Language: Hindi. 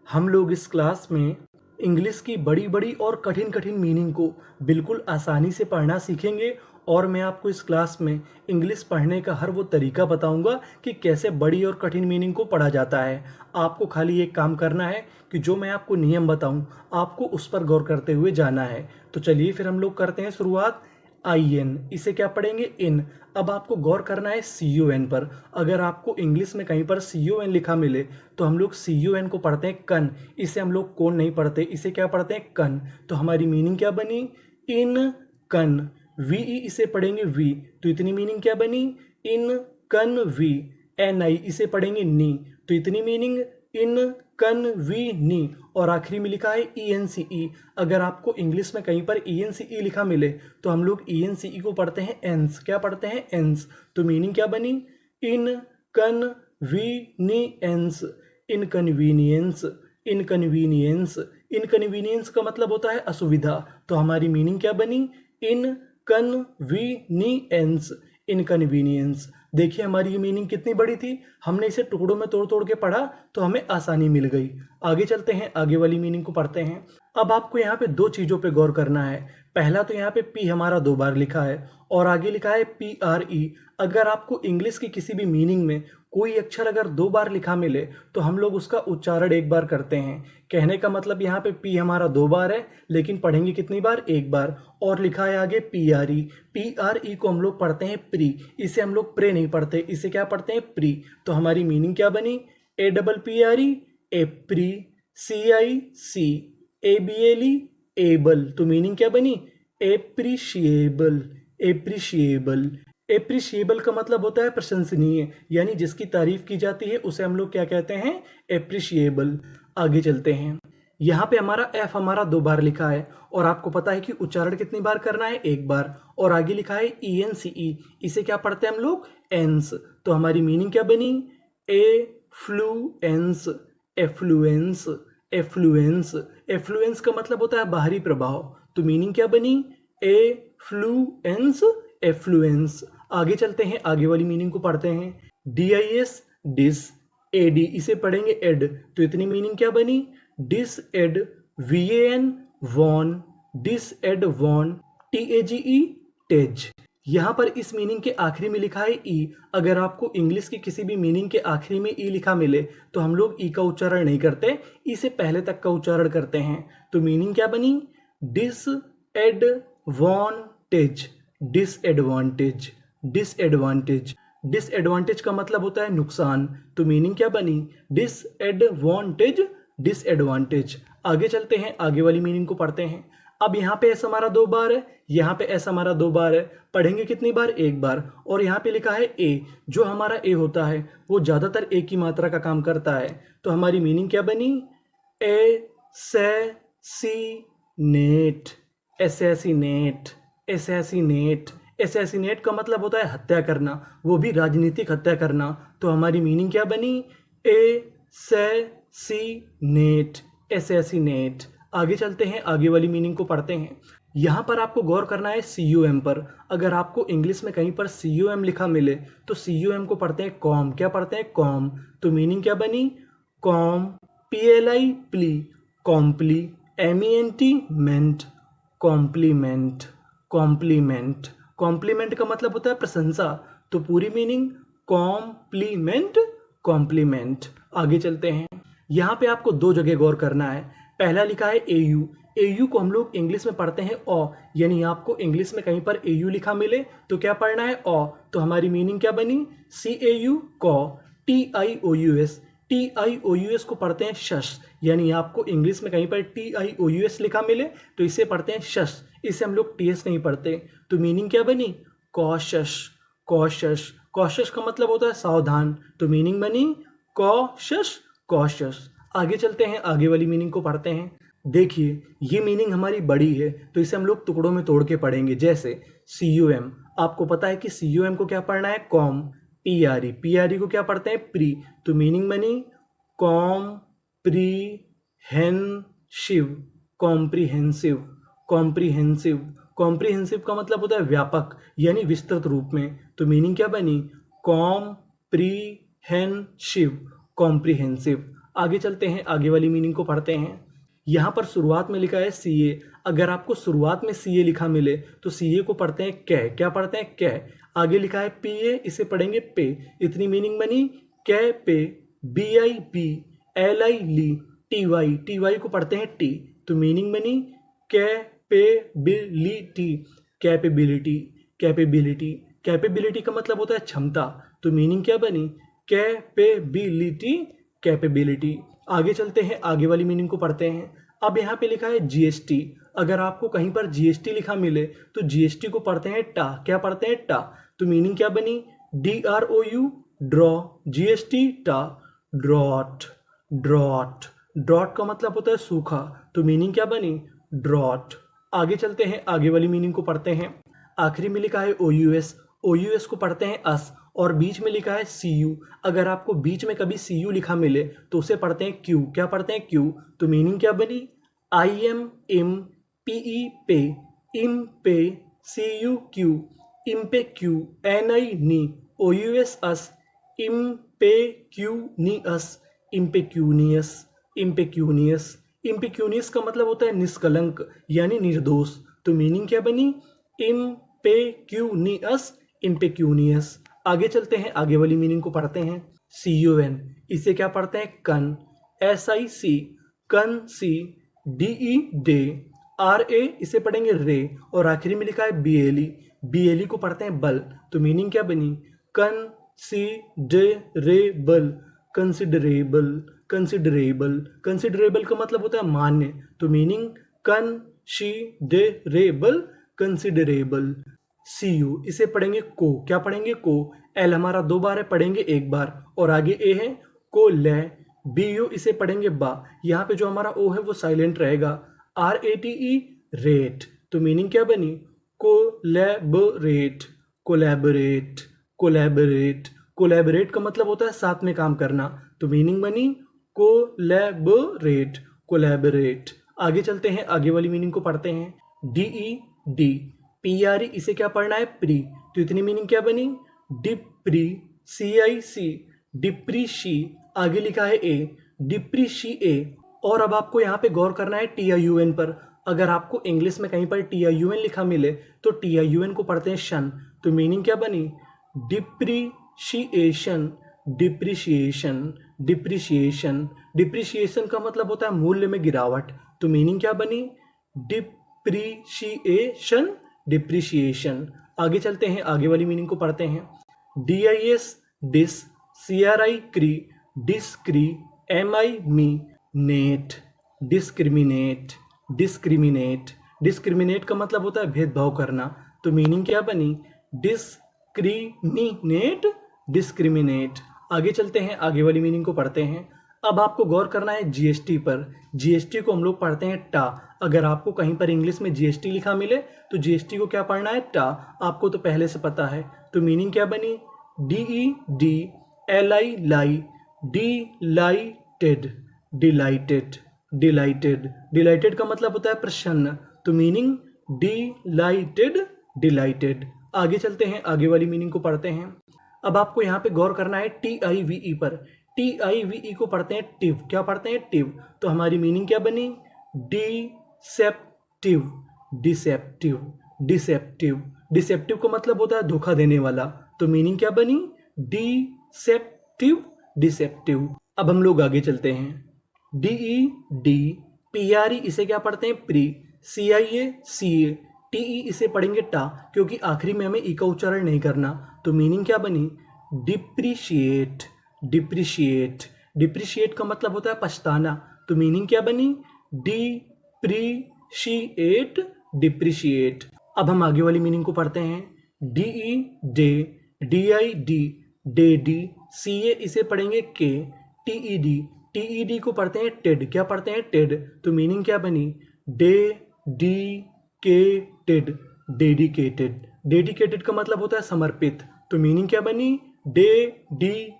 हम लोग इस क्लास में इंग्लिश की बड़ी बड़ी और कठिन कठिन मीनिंग को बिल्कुल आसानी से पढ़ना सीखेंगे। और मैं आपको इस क्लास में इंग्लिश पढ़ने का हर वो तरीका बताऊंगा कि कैसे बड़ी और कठिन मीनिंग को पढ़ा जाता है। आपको खाली एक काम करना है कि जो मैं आपको नियम बताऊं आपको उस पर गौर करते हुए जाना है। तो चलिए फिर हम लोग करते हैं शुरुआत। आई एन, इसे क्या पढ़ेंगे? इन। अब आपको गौर करना है सी यू एन पर। अगर आपको इंग्लिश में कहीं पर सी यू एन लिखा मिले तो हम लोग सी यू एन को पढ़ते हैं कन। इसे हम लोग कौन नहीं पढ़ते, इसे क्या पढ़ते हैं? कन। तो हमारी मीनिंग क्या बनी? इन कन। वी ई, इसे पढ़ेंगे वी, तो इतनी मीनिंग क्या बनी? इन कन वी। एन आई, इसे पढ़ेंगे नी, तो इतनी मीनिंग इन कन वी नी। और आखिरी में लिखा है ई एन सी ई। अगर आपको इंग्लिश में कहीं पर ई एन सी ई लिखा मिले तो हम लोग ई एन सी ई को पढ़ते हैं एंस। क्या पढ़ते हैं? एंस। तो मीनिंग क्या बनी? Inconvenience. Inconvenience. Inconvenience. Inconvenience का मतलब होता है असुविधा। तो हमारी मीनिंग क्या बनी? इनकन्वीनियंस। इनकन्वीनियंस। देखिए हमारी ये मीनिंग कितनी बड़ी थी। हमने इसे टुकड़ों में तोड़ तोड़ के पढ़ा तो हमें आसानी मिल गई। आगे चलते हैं, आगे वाली मीनिंग को पढ़ते हैं। अब आपको यहाँ पे दो चीज़ों पे गौर करना है। पहला तो यहाँ पे पी हमारा दो बार लिखा है और आगे लिखा है पी आर ई। अगर आपको इंग्लिश की किसी भी मीनिंग में कोई अक्षर अगर दो बार लिखा मिले तो हम लोग उसका उच्चारण एक बार करते हैं। कहने का मतलब यहाँ पे पी हमारा दो बार है लेकिन पढ़ेंगे कितनी बार? एक बार। और लिखा है आगे पी आर ई। पी आर ई को हम लोग पढ़ते हैं प्री। इसे हम लोग प्रे नहीं पढ़ते, इसे क्या पढ़ते हैं? प्री। तो हमारी मीनिंग क्या बनी? A double P R E, appre. C I C, A B L E, able. तो मीनिंग क्या बनी? एप्रिशिएबल। एप्रिशिएबल। एप्रिशिएबल का मतलब होता है प्रशंसनीय, यानी जिसकी तारीफ की जाती है उसे हम लोग क्या कहते हैं? एप्रिशिएबल। आगे चलते हैं। यहाँ पे हमारा एफ हमारा दो बार लिखा है और आपको पता है कि उच्चारण कितनी बार करना है? एक बार। और आगे लिखा है ई एन सी ई, इसे क्या पढ़ते हैं हम लोग? एंस। तो हमारी मीनिंग क्या बनी? एफ्लुएंस। एफ्लुएंस। एफ्लुएंस। एफ्लुएंस का मतलब होता है बाहरी प्रभाव। तो मीनिंग क्या बनी? एफ्लुएंस। एफ्लुएंस। आगे चलते हैं, आगे वाली मीनिंग को पढ़ते हैं। D I S, dis. A D, इसे पढ़ेंगे एड, तो इतनी मीनिंग क्या बनी? Dis ad. V A N, van. Dis ad van. T A G E, tage. यहाँ पर इस मीनिंग के आखिरी में लिखा है ई। अगर आपको इंग्लिश की किसी भी मीनिंग के आखिरी में ई लिखा मिले तो हम लोग ई का उच्चारण नहीं करते, ई से पहले तक का उच्चारण करते हैं। तो मीनिंग क्या बनी? Disadvantage. Disadvantage. Disadvantage. Disadvantage का मतलब होता है नुकसान। तो मीनिंग क्या बनी? डिसएडवांटेज। डिसएडवांटेज। आगे चलते हैं, आगे वाली मीनिंग को पढ़ते हैं। अब यहाँ पे एस हमारा दो बार है, यहाँ पे एस हमारा दो बार है। पढ़ेंगे कितनी बार? एक बार। और यहाँ पे लिखा है ए। जो हमारा ए होता है वो ज्यादातर ए की मात्रा का काम करता है। तो हमारी मीनिंग क्या बनी? एसैसिनेट। एसैसिनेट। एसैसिनेट। एसैसिनेट का मतलब होता है हत्या करना, वो भी राजनीतिक हत्या करना। तो हमारी मीनिंग क्या बनी? एसैसिनेट। एसैसिनेट। आगे चलते हैं, आगे वाली मीनिंग को पढ़ते हैं। यहाँ पर आपको गौर करना है सी यू एम पर। अगर आपको इंग्लिश में कहीं पर सी यू एम लिखा मिले तो सी यू एम को पढ़ते हैं कॉम। क्या पढ़ते हैं? कॉम। तो मीनिंग क्या बनी? Com. P L I pli. Compli. M E N T ment. Compliment. Compliment. Compliment का मतलब होता है प्रशंसा। तो पूरी मीनिंग कॉम्प्लीमेंट। कॉम्प्लीमेंट। आगे चलते हैं। यहाँ पे आपको दो जगह गौर करना है। पहला लिखा है ए यू। ए यू को हम लोग इंग्लिश में पढ़ते हैं ओ, यानी आपको इंग्लिश में कहीं पर ए यू लिखा मिले तो क्या पढ़ना है? ओ। तो हमारी मीनिंग क्या बनी? C A U, cau. T I O U S. T I O U S को पढ़ते हैं शश, यानी आपको इंग्लिश में कहीं पर T I O U S लिखा मिले तो इसे पढ़ते हैं शश, इसे हम लोग टी एस नहीं पढ़ते। तो मीनिंग क्या बनी? कॉशश। कॉशश। कॉशश का मतलब होता है सावधान। तो मीनिंग बनी कॉशश। कॉशश। आगे चलते हैं, आगे वाली मीनिंग को पढ़ते हैं। देखिए ये मीनिंग हमारी बड़ी है तो इसे हम लोग टुकड़ों में तोड़ के पढ़ेंगे। जैसे सी यू एम, आपको पता है कि सी यू एम को क्या पढ़ना है? कॉम। पी आर ई, पी आर ई को क्या पढ़ते हैं? प्री। तो मीनिंग बनी कॉम्प्रीहेंसिव। कॉम्प्रीहेंसिव। कॉम्प्रीहेंसिव। कॉम्प्रीहेंसिव का मतलब होता है व्यापक, यानी विस्तृत रूप में। तो मीनिंग क्या बनी? कॉम्प्रीहेंसिव। कॉम्प्रीहेंसिव। आगे चलते हैं, आगे वाली मीनिंग को पढ़ते हैं। यहाँ पर शुरुआत में लिखा है CA। अगर आपको शुरुआत में CA लिखा मिले तो CA को पढ़ते हैं कै। क्या पढ़ते हैं? कै। आगे लिखा है PA, इसे पढ़ेंगे पे। इतनी मीनिंग बनी कै पे। BIP, LI ली, TY को पढ़ते हैं टी। तो मीनिंग बनी कैपेबिलिटी। कैपेबिलिटी, कैपेबिलिटी, कैपेबिलिटी का मतलब होता है क्षमता। तो मीनिंग क्या बनी? Capability, capability. आगे चलते हैं, आगे वाली मीनिंग को पढ़ते हैं। अब यहाँ पे लिखा है GST। अगर आपको कहीं पर GST लिखा मिले तो GST को पढ़ते हैं टा। क्या पढ़ते हैं? टा। तो मीनिंग क्या बनी? DROU, draw. GST टा। ड्रॉट, ड्रॉट, ड्रॉट का मतलब होता है सूखा। तो मीनिंग क्या बनी? ड्रॉट। आगे चलते हैं, आगे वाली मीनिंग को पढ़ते हैं। आखिरी में लिखा है OUS। OUS को पढ़ते हैं अस, और बीच में लिखा है CU। अगर आपको बीच में कभी CU लिखा मिले तो उसे पढ़ते हैं क्यू। क्या पढ़ते हैं? क्यू। तो मीनिंग क्या बनी? IM, इम, PE पे, इम पे, CU क्यू, इम पे क्यू, NI नी, OUS अस, इम पे क्यू नी अस, इम्पेक्यूनियस, इम्पेक्यूनियस। इम्पेक्यूनियस का मतलब होता है निष्कलंक यानी निर्दोष। तो मीनिंग क्या बनी? इम्पेक्यूनियस, इम्पेक्यूनियस। आगे चलते हैं, आगे वाली मीनिंग को पढ़ते हैं। CON, इसे क्या पढ़ते हैं? कन। SIC, कन सी। DE, day. RA, इसे पढ़ेंगे रे। और आखिरी में लिखा है BLE। BLE को पढ़ते हैं बल। तो मीनिंग क्या बनी? Considerable, considerable, considerable. कंसिडरेबल का मतलब होता है मान्य। तो मीनिंग कंसिडरेबल, कंसिडरेबल। CU, इसे पढ़ेंगे को। क्या पढ़ेंगे? को। L हमारा 2 बार है, पढ़ेंगे 1 बार। और आगे A है को ले। BU, इसे पढ़ेंगे बा। यहाँ पे जो हमारा O है वो साइलेंट रहेगा। RATE, rate. तो मीनिंग क्या बनी? Collaborate, collaborate, collaborate. कोलैबोरेट का मतलब होता है साथ में काम करना। तो मीनिंग बनी कोलैबोरेट, कोलैबोरेट। आगे चलते हैं, आगे वाली मीनिंग को पढ़ते हैं। DED, PRE, इसे क्या पढ़ना है? प्री। तो इतनी मीनिंग क्या बनी? डिप्री, CIC, डिप्रीशी। आगे लिखा है A, डिप्रीशिए। और अब आपको यहाँ पे गौर करना है TIUN पर। अगर आपको इंग्लिश में कहीं पर TIUN लिखा मिले तो TIUN को पढ़ते हैं शन। तो मीनिंग क्या बनी? Depreciation, depreciation, depreciation. डिप्रीशिएशन का मतलब होता है मूल्य में गिरावट। तो मीनिंग क्या बनी? Depreciation, depreciation. आगे चलते हैं, आगे वाली मीनिंग को पढ़ते हैं। DIS, dis. CRI, cri. Discri, MI, mi. Nate, discriminate, discriminate. Discriminate का मतलब होता है भेदभाव करना। तो मीनिंग क्या बनी? Discriminate, discriminate. आगे चलते हैं, आगे वाली मीनिंग को पढ़ते हैं। अब आपको गौर करना है GST पर। GST को हम लोग पढ़ते हैं टा। अगर आपको कहीं पर इंग्लिश में GST लिखा मिले तो GST को क्या पढ़ना है? टा। आपको तो पहले से पता है। तो मीनिंग क्या बनी? DED, LI लाई, डिलाइटेड, डिलाइटेड, डिलाइटेड। डिलाइटेड का मतलब होता है प्रसन्न। तो मीनिंग डिलाइटेड, डिलाइटेड। आगे चलते हैं, आगे वाली मीनिंग को पढ़ते हैं। अब आपको यहाँ पे गौर करना है TIVE पर। TIVE को पढ़ते हैं टिव। क्या पढ़ते हैं? टिव। तो हमारी मीनिंग क्या बनी? Deceptive, deceptive, deceptive. डिसेप्टिव का मतलब होता है धोखा देने वाला। तो मीनिंग क्या बनी? Deceptive, deceptive. अब हम लोग आगे चलते हैं। DED, PRE, इसे क्या पढ़ते हैं? प्री। CIA, CA। TE, इसे पढ़ेंगे टा, क्योंकि आखिरी में हमें ई का उच्चारण नहीं करना। तो मीनिंग क्या बनी? Depreciate, depreciate. डिप्रिशिएट का मतलब होता है पछताना। तो मीनिंग क्या बनी? Depreciate, depreciate. अब हम आगे वाली मीनिंग को पढ़ते हैं। DE, day. DID, daddy. CA, इसे पढ़ेंगे के। TED, TED को पढ़ते हैं टेड। क्या पढ़ते हैं? टेड। तो मीनिंग क्या बनी? Dedicated, dedicated. डेडिकेटेड का मतलब होता है समर्पित। तो मीनिंग क्या बनी? डेडिकेटेड।